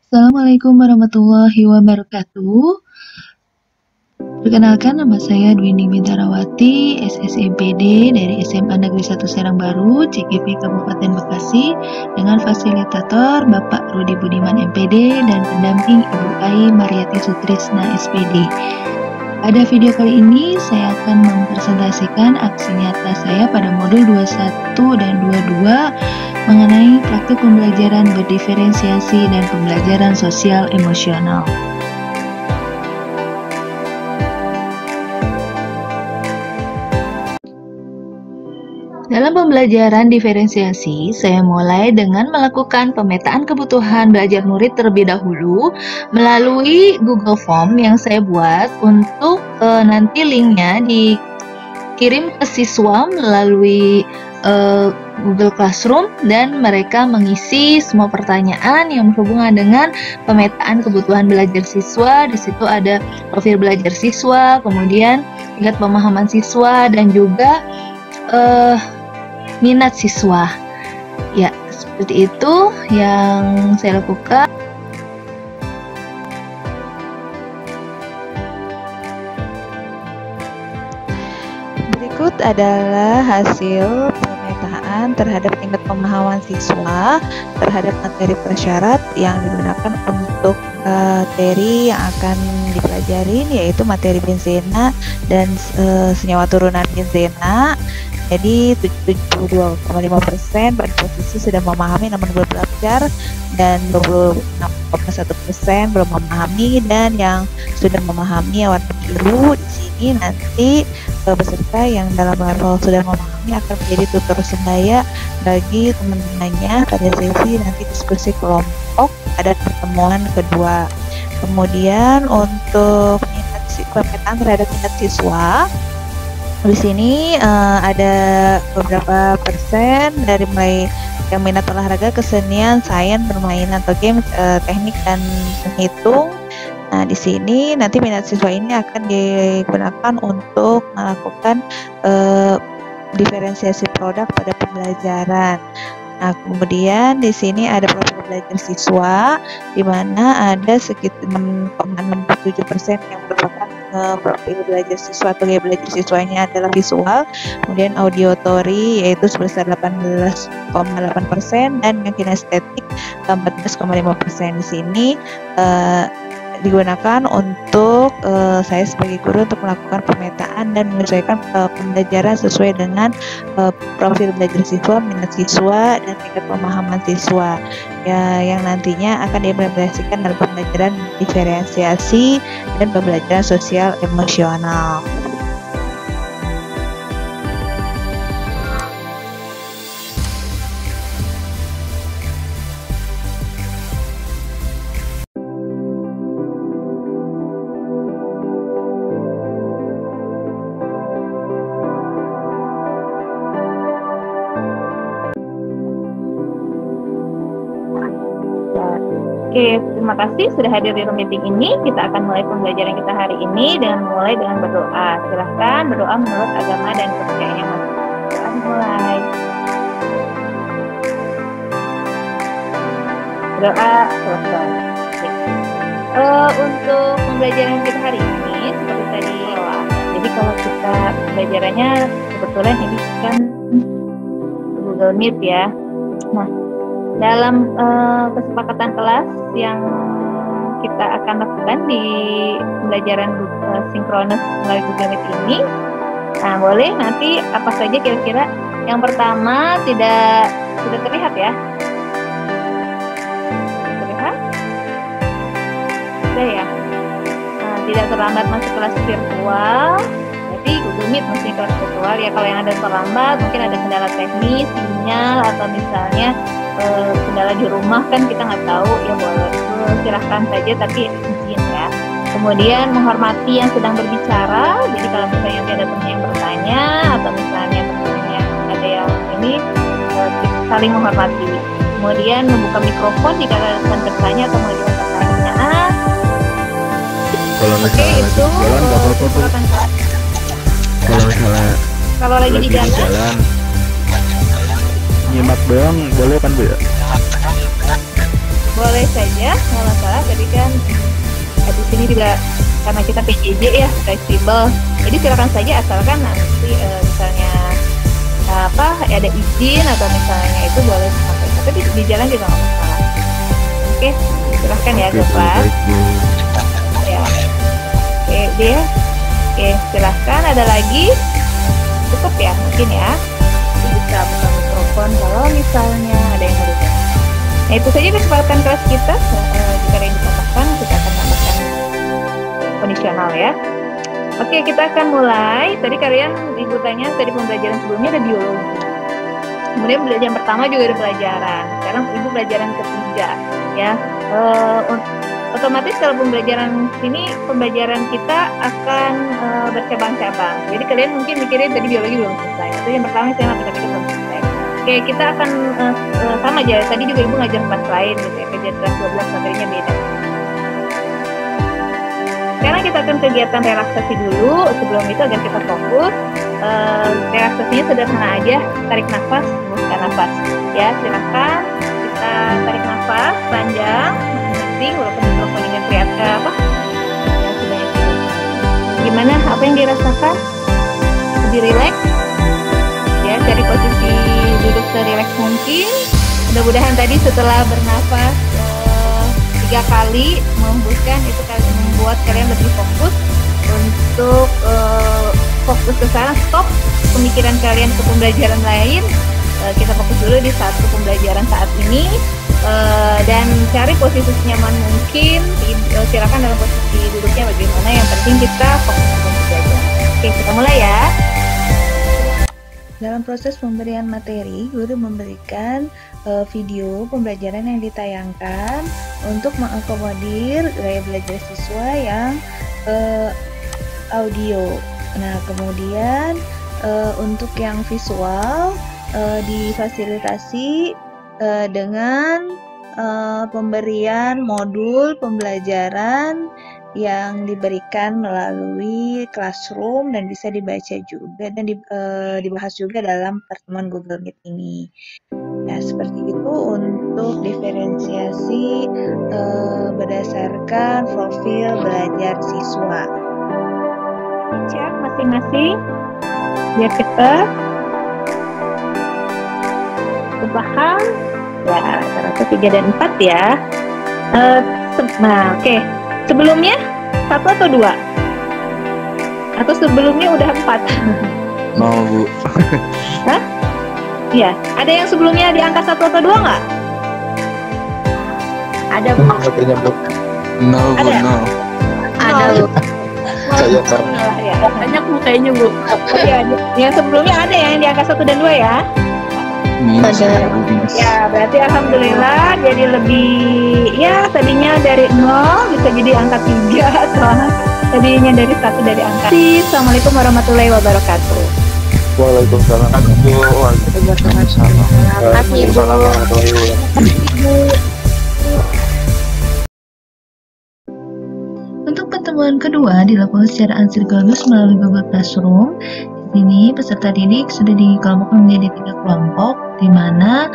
Assalamualaikum warahmatullahi wabarakatuh. Perkenalkan, nama saya Dwini Bintarawati, SSMPD dari SMA Negeri 1 Serang Baru, CGP Kabupaten Bekasi, dengan fasilitator Bapak Rudi Budiman MPD dan pendamping Ibu Ai Mariati Sutrisna SPD. Pada video kali ini, saya akan mempresentasikan aksi nyata saya pada modul 21 dan 22 mengenai praktik pembelajaran berdiferensiasi dan pembelajaran sosial emosional. Dalam pembelajaran diferensiasi, saya mulai dengan melakukan pemetaan kebutuhan belajar murid terlebih dahulu melalui Google Form yang saya buat untuk nanti linknya dikirim ke siswa melalui Google Classroom dan mereka mengisi semua pertanyaan yang berhubungan dengan pemetaan kebutuhan belajar siswa. Di situ ada profil belajar siswa, kemudian tingkat pemahaman siswa dan juga minat siswa. Ya, seperti itu yang saya lakukan. Berikut adalah hasil pemetaan terhadap tingkat pemahaman siswa terhadap materi prasyarat yang digunakan untuk materi yang akan dipelajarin, yaitu materi benzena dan senyawa turunan benzena. Jadi 72,5% pada posisi sudah memahami namun belum belajar, dan 26,1% belum memahami, dan yang sudah memahami warna biru di sini nanti peserta yang dalam level sudah memahami akan menjadi tutor sebaya bagi teman-temannya pada sesi nanti diskusi kelompok pada pertemuan kedua. Kemudian untuk pemetaan terhadap minat siswa, di sini ada beberapa persen dari mulai yang minat olahraga, kesenian, sains, bermain atau game, teknik dan menghitung. Nah, di sini nanti minat siswa ini akan digunakan untuk melakukan diferensiasi produk pada pembelajaran. Nah, kemudian di sini ada profil belajar siswa, di mana ada sekitar 6,67% yang merupakan profil belajar siswa atau gaya belajar siswanya adalah visual, kemudian auditory yaitu sebesar 18,8%, dan yang kinestetik 14,5%. Di sini digunakan untuk saya sebagai guru untuk melakukan pemetaan dan menyesuaikan pembelajaran sesuai dengan profil belajar siswa, minat siswa, dan tingkat pemahaman siswa ya, yang nantinya akan diimplementasikan dalam pembelajaran diferensiasi dan pembelajaran sosial emosional. Oke, terima kasih sudah hadir di room meeting ini. Kita akan mulai pembelajaran kita hari ini dengan berdoa. Silahkan berdoa menurut agama dan kepercayaan yang masing-masing. Kita mulai. Doa selesai. Untuk pembelajaran kita hari ini seperti tadi, jadi kalau kita pembelajarannya kebetulan ini kan Google Meet ya. Nah, dalam kesepakatan kelas yang kita akan lakukan di pembelajaran sinkronus melalui Google Meet ini, nah boleh nanti apa saja kira-kira. Yang pertama sudah terlihat ya? Terlihat? Sudah ya? Nah, tidak terlambat masuk kelas virtual. Jadi Google Meet masih kelas virtual ya. Kalau yang ada terlambat mungkin ada kendala teknis, sinyal, atau misalnya kendala di rumah kan kita nggak tahu ya, boleh silahkan saja tapi izin ya. Kemudian menghormati yang sedang berbicara, jadi kalau misalnya ada teman yang bertanya atau misalnya temannya ada yang ini, saling menghormati. Kemudian membuka mikrofon jika ada yang bertanya atau mengajukan pertanyaan. Oke, itu kalau lagi di jalan nyimak doang boleh kan Bu ya? boleh saja, nggak masalah. Tadi kan di sini juga karena kita PJJ ya, fleksibel. Jadi silakan saja asalkan nanti misalnya ada izin atau misalnya itu boleh disampaikan. Tapi di jalan juga nggak masalah. Oke, silahkan ya Bapak. Ya. Oke, dia. Oke, silahkan. Ada lagi? Cukup ya, mungkin ya. Bisa buka mikrofon kalau misalnya ada yang mau. Nah, itu saja kesempatan kelas kita. Jika ada yang ditambahkan, kita akan tambahkan kondisional ya. Oke, kita akan mulai. Tadi kalian ibu tanya tadi pembelajaran sebelumnya ada biologi. Kemudian pembelajaran pertama juga ada pelajaran. Sekarang ibu pelajaran ketiga ya. Otomatis kalau pembelajaran kita akan bercabang-cabang. Jadi kalian mungkin mikirin tadi biologi belum selesai. Itu yang pertama saya matematika belum selesai. Oke, kita akan sama aja. Tadi juga ibu ngajar kelas lain gitu ya. Kejar kelas 12 materinya beda. Sekarang kita akan kegiatan relaksasi dulu. Sebelum itu agar kita fokus. Relaksasinya sederhana aja. Tarik nafas, hembuskan nafas. Ya, silakan kita tarik nafas panjang. Walaupun mikrofonnya kelihatan apa ya sudah itu. Gimana apa yang dirasakan? Lebih rileks ya, cari posisi duduk serileks mungkin. Mudah-mudahan tadi setelah bernafas 3 kali menghembuskan itu membuat kalian lebih fokus untuk fokus ke sana, stop pemikiran kalian ke pembelajaran lain. Kita fokus dulu di satu pembelajaran saat ini. Dan cari posisi senyaman mungkin. Silakan dalam posisi duduknya bagaimana, yang penting kita fokus untuk belajar. Oke, kita mulai ya. Dalam proses pemberian materi, guru memberikan video pembelajaran yang ditayangkan untuk mengakomodir gaya belajar siswa yang audio. Nah, kemudian untuk yang visual difasilitasi dengan pemberian modul pembelajaran yang diberikan melalui classroom dan bisa dibaca juga dan dibahas juga dalam pertemuan Google Meet ini. Ya, seperti itu untuk diferensiasi berdasarkan profil belajar siswa. Cek masing-masing biar kita paham ya, rata-rata 3 dan 4 ya. Nah, oke. Sebelumnya 1 atau 2? Atau sebelumnya udah 4? Mau, Bu. Hah? Iya. Ada yang sebelumnya di angka 1 atau 2 nggak? Ada, Bu. Katanya, Bu. No, Bu, Ada? no. Ada, Bu. Saya tahu. Ya. Banyak Bu kayaknya, Bu. Iya, yang sebelumnya ada ya, yang di angka 1 dan 2 ya? Minus ya, Bu, minus. Ya, berarti alhamdulillah jadi lebih, ya tadinya dari 0 bisa jadi angka 3 atau tadinya dari 1 dari angka. Assalamualaikum warahmatullahi wabarakatuh. Waalaikumsalam. Waalaikumsalam. Untuk pertemuan kedua dilakukan secara asinkrονus melalui Google Classroom. Di sini peserta didik sudah dikelompokkan menjadi 3 kelompok, di mana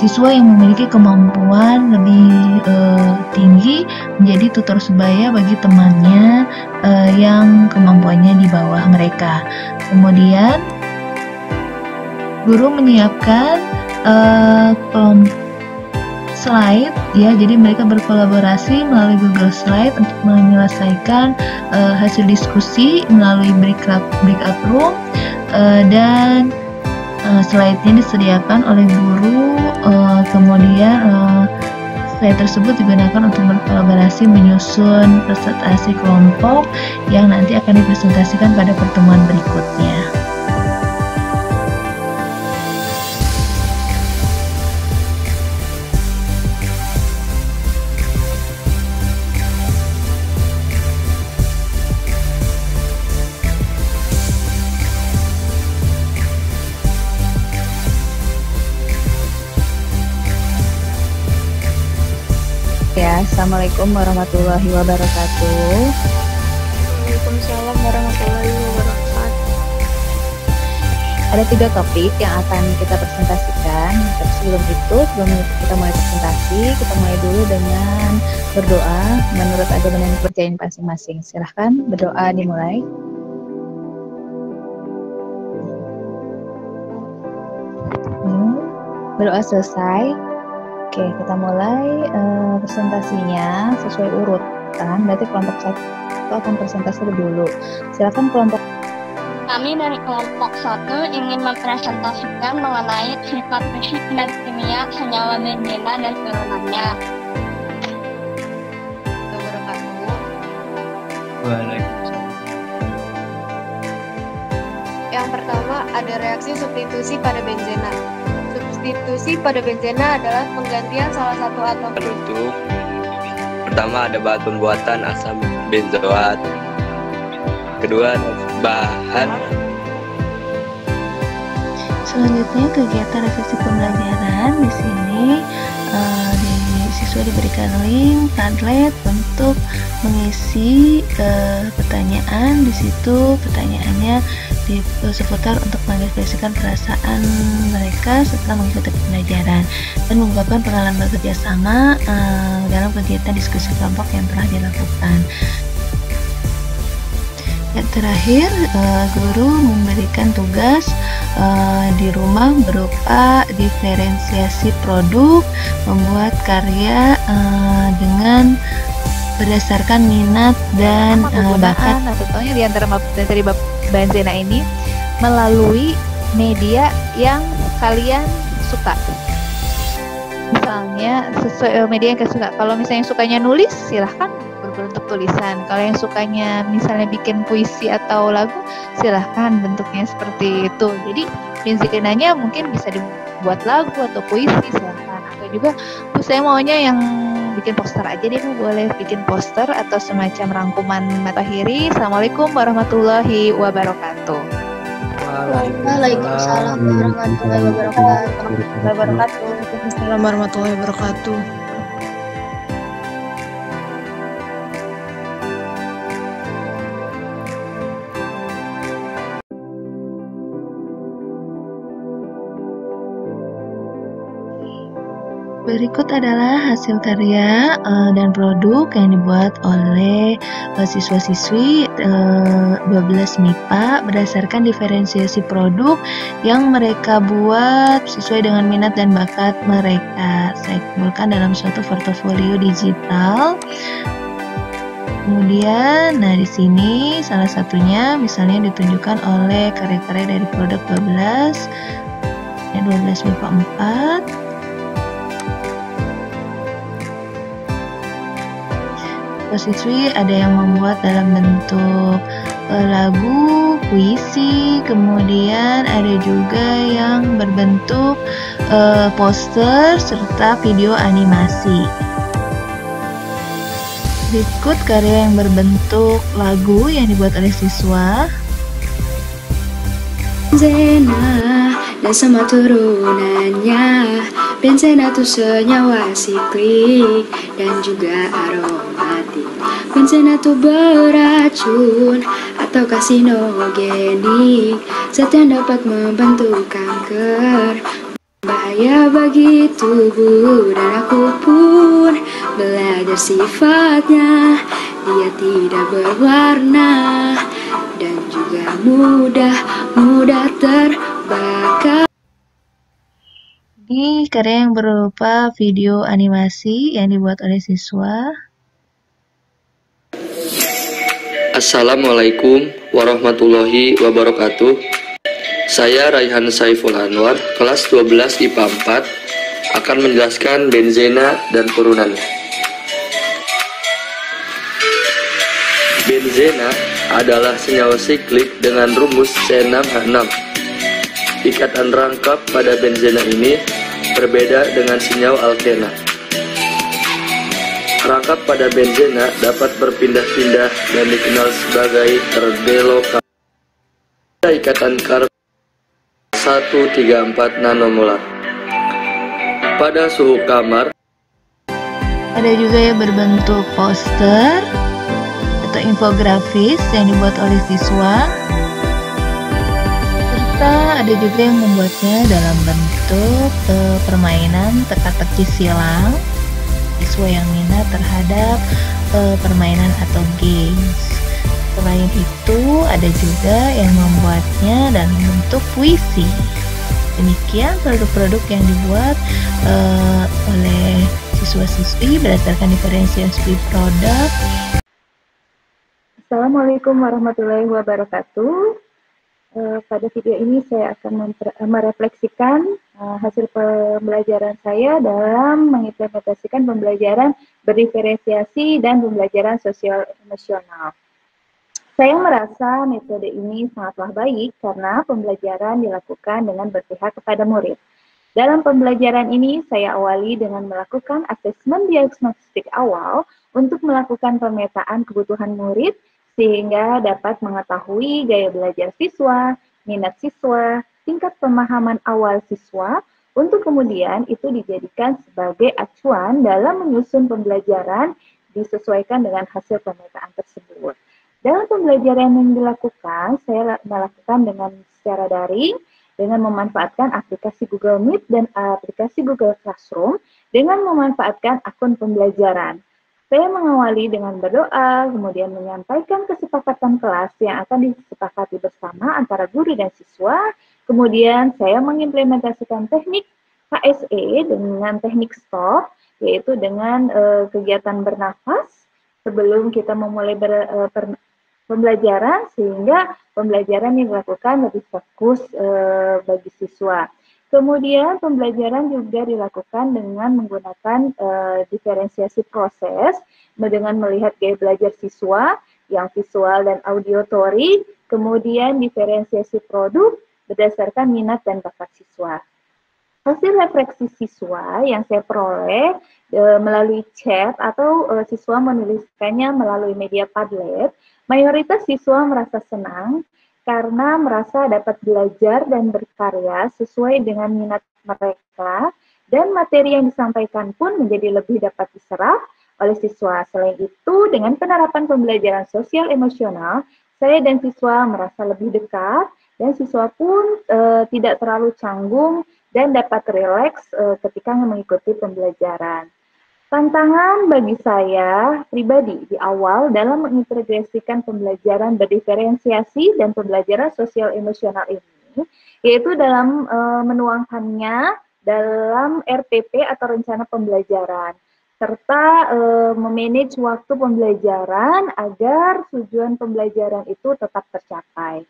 siswa yang memiliki kemampuan lebih tinggi menjadi tutor sebaya bagi temannya yang kemampuannya di bawah mereka. Kemudian guru menyiapkan slide ya, jadi mereka berkolaborasi melalui Google Slide untuk menyelesaikan hasil diskusi melalui breakout room dan slide-nya disediakan oleh guru. Kemudian slide tersebut digunakan untuk berkolaborasi menyusun presentasi kelompok yang nanti akan dipresentasikan pada pertemuan berikutnya. Ya, assalamualaikum warahmatullahi wabarakatuh. Waalaikumsalam warahmatullahi wabarakatuh. Ada 3 topik yang akan kita presentasikan. Tapi sebelum kita mulai presentasi, kita mulai dulu dengan berdoa menurut agama dan kepercayaan masing-masing. Silahkan berdoa dimulai. Berdoa selesai. Oke, kita mulai presentasinya sesuai urutan. Berarti kelompok 1 akan presentasi dulu. Silakan kelompok. Kami dari kelompok 1 ingin mempresentasikan mengenai sifat fisik dan kimia senyawa benzena dan turunannya. Waalaikumsalam. Yang pertama, ada reaksi substitusi pada benzena. Substitusi pada benzena adalah penggantian salah satu atom. Untuk pertama ada bahan pembuatan asam benzoat. Kedua bahan. Selanjutnya kegiatan refleksi pembelajaran di sini siswa diberikan link Padlet untuk mengisi pertanyaan. Di situ pertanyaannya seputar untuk mengekspresikan perasaan mereka setelah mengikuti pembelajaran dan mengungkapkan pengalaman bekerja sama dalam kegiatan diskusi kelompok yang telah dilakukan. Yang terakhir, guru memberikan tugas di rumah berupa diferensiasi produk, membuat karya dengan berdasarkan minat dan bakat. Nah, contohnya di antara materi benzena ini melalui media yang kalian suka. Misalnya sesuai media yang kalian suka. Kalau misalnya sukanya nulis, silahkan berbentuk tulisan. Kalau yang sukanya misalnya bikin puisi atau lagu, silahkan bentuknya seperti itu. Jadi benzenanya mungkin bisa dibuat lagu atau puisi, silahkan. Atau juga saya maunya yang bikin poster aja deh, boleh bikin poster atau semacam rangkuman matahari. Assalamualaikum warahmatullahi wabarakatuh. Waalaikumsalam warahmatullahi wabarakatuh. Waalaikumsalam warahmatullahi wabarakatuh. Berikut adalah hasil karya dan produk yang dibuat oleh siswa-siswi 12 MIPA berdasarkan diferensiasi produk yang mereka buat sesuai dengan minat dan bakat mereka. Saya kumpulkan dalam suatu portofolio digital. Kemudian, di sini salah satunya misalnya ditunjukkan oleh karya-karya dari produk 12 MIPA 4. Siswi ada yang membuat dalam bentuk lagu, puisi, kemudian ada juga yang berbentuk poster serta video animasi. Berikut karya yang berbentuk lagu yang dibuat oleh siswa. Benzena dan semua turunannya. Benzena itu senyawa siklik dan juga aromatik. Benzena itu beracun atau karsinogenik, zat yang dapat membentuk kanker, bahaya bagi tubuh. Dan aku pun belajar sifatnya, dia tidak berwarna dan juga mudah terbakar. Ini karya yang berupa video animasi yang dibuat oleh siswa. Assalamualaikum warahmatullahi wabarakatuh. Saya Raihan Saiful Anwar, kelas 12 IPA 4, akan menjelaskan benzena dan turunannya. Benzena adalah senyawa siklik dengan rumus C6H6. Ikatan rangkap pada benzena ini berbeda dengan senyawa alkena. Rangkap pada benzena dapat berpindah-pindah dan dikenal sebagai terdelokasi. Ikatan karbon 134 nanomolar. Pada suhu kamar, ada juga yang berbentuk poster atau infografis yang dibuat oleh siswa, Ternyata ada juga yang membuatnya dalam bentuk permainan teka-teki silang, siswa yang minat terhadap permainan atau games. Selain itu, ada juga yang membuatnya dalam bentuk puisi. Demikian produk-produk yang dibuat oleh siswa-siswi berdasarkan diferensiasi produk. Assalamualaikum warahmatullahi wabarakatuh. Pada video ini saya akan merefleksikan hasil pembelajaran saya dalam mengimplementasikan pembelajaran berdiferensiasi dan pembelajaran sosial emosional. Saya merasa metode ini sangatlah baik karena pembelajaran dilakukan dengan berpihak kepada murid. Dalam pembelajaran ini, saya awali dengan melakukan asesmen diagnostik awal untuk melakukan pemetaan kebutuhan murid sehingga dapat mengetahui gaya belajar siswa, minat siswa, tingkat pemahaman awal siswa, untuk kemudian itu dijadikan sebagai acuan dalam menyusun pembelajaran disesuaikan dengan hasil pemetaan tersebut. Dalam pembelajaran yang dilakukan, saya melakukan dengan secara daring, dengan memanfaatkan aplikasi Google Meet dan aplikasi Google Classroom, dengan memanfaatkan akun pembelajaran. Saya mengawali dengan berdoa, kemudian menyampaikan kesepakatan kelas yang akan disepakati bersama antara guru dan siswa, kemudian saya mengimplementasikan teknik HSE dengan teknik stop, yaitu dengan kegiatan bernafas, sebelum kita memulai pembelajaran sehingga pembelajaran yang dilakukan lebih fokus bagi siswa. Kemudian pembelajaran juga dilakukan dengan menggunakan diferensiasi proses dengan melihat gaya belajar siswa yang visual dan auditory, kemudian diferensiasi produk berdasarkan minat dan bakat siswa. Hasil refleksi siswa yang saya peroleh melalui chat atau siswa menuliskannya melalui media Padlet, mayoritas siswa merasa senang karena merasa dapat belajar dan berkarya sesuai dengan minat mereka dan materi yang disampaikan pun menjadi lebih dapat diserap oleh siswa. Selain itu, dengan penerapan pembelajaran sosial emosional, saya dan siswa merasa lebih dekat dan siswa pun tidak terlalu canggung dan dapat rileks ketika mengikuti pembelajaran. Tantangan bagi saya pribadi di awal dalam mengintegrasikan pembelajaran berdiferensiasi dan pembelajaran sosial emosional ini, yaitu dalam menuangkannya dalam RPP atau rencana pembelajaran, serta memanage waktu pembelajaran agar tujuan pembelajaran itu tetap tercapai.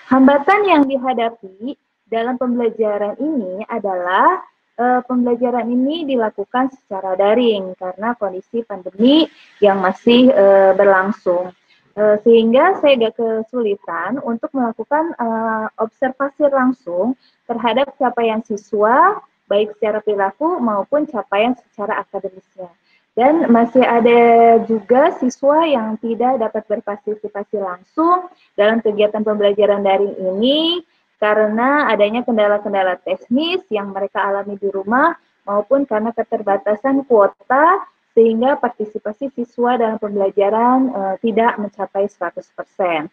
Hambatan yang dihadapi dalam pembelajaran ini adalah pembelajaran ini dilakukan secara daring karena kondisi pandemi yang masih berlangsung. Sehingga saya agak kesulitan untuk melakukan observasi langsung terhadap capaian siswa, baik secara perilaku maupun capaian secara akademisnya. Dan masih ada juga siswa yang tidak dapat berpartisipasi langsung dalam kegiatan pembelajaran daring ini, karena adanya kendala-kendala teknis yang mereka alami di rumah maupun karena keterbatasan kuota sehingga partisipasi siswa dalam pembelajaran tidak mencapai 100%.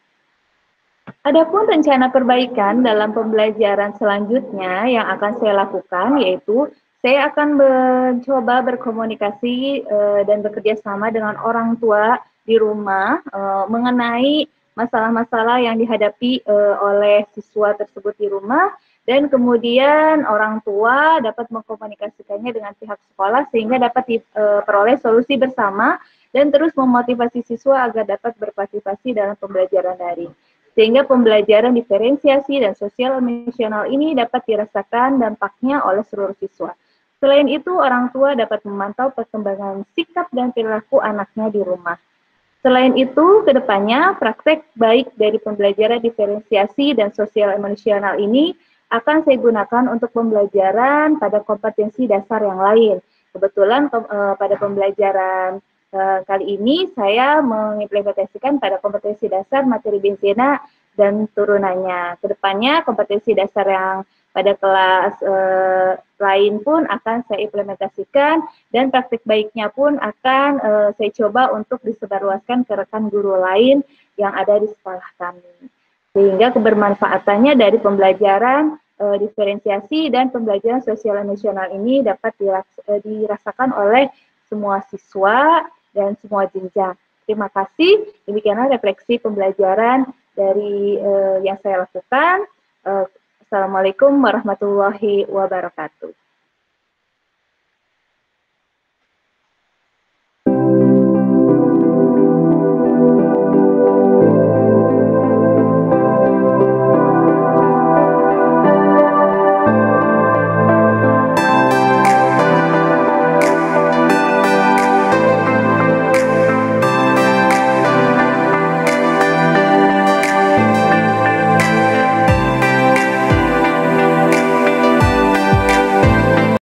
Adapun rencana perbaikan dalam pembelajaran selanjutnya yang akan saya lakukan yaitu saya akan mencoba berkomunikasi dan bekerja sama dengan orang tua di rumah mengenai masalah-masalah yang dihadapi oleh siswa tersebut di rumah, dan kemudian orang tua dapat mengkomunikasikannya dengan pihak sekolah sehingga dapat diperoleh solusi bersama dan terus memotivasi siswa agar dapat berpartisipasi dalam pembelajaran daring. Sehingga pembelajaran diferensiasi dan sosial emosional ini dapat dirasakan dampaknya oleh seluruh siswa. Selain itu, orang tua dapat memantau perkembangan sikap dan perilaku anaknya di rumah. Selain itu, kedepannya praktek baik dari pembelajaran diferensiasi dan sosial emosional ini akan saya gunakan untuk pembelajaran pada kompetensi dasar yang lain. Kebetulan pada pembelajaran kali ini saya mengimplementasikan pada kompetensi dasar materi benzena dan turunannya. Kedepannya kompetensi dasar yang pada kelas lain pun akan saya implementasikan dan praktik baiknya pun akan saya coba untuk disebarluaskan ke rekan guru lain yang ada di sekolah kami. sehingga kebermanfaatannya dari pembelajaran diferensiasi dan pembelajaran sosial emosional ini dapat dirasakan oleh semua siswa dan semua jenjang. Terima kasih. Demikianlah refleksi pembelajaran dari yang saya lakukan. Assalamualaikum warahmatullahi wabarakatuh.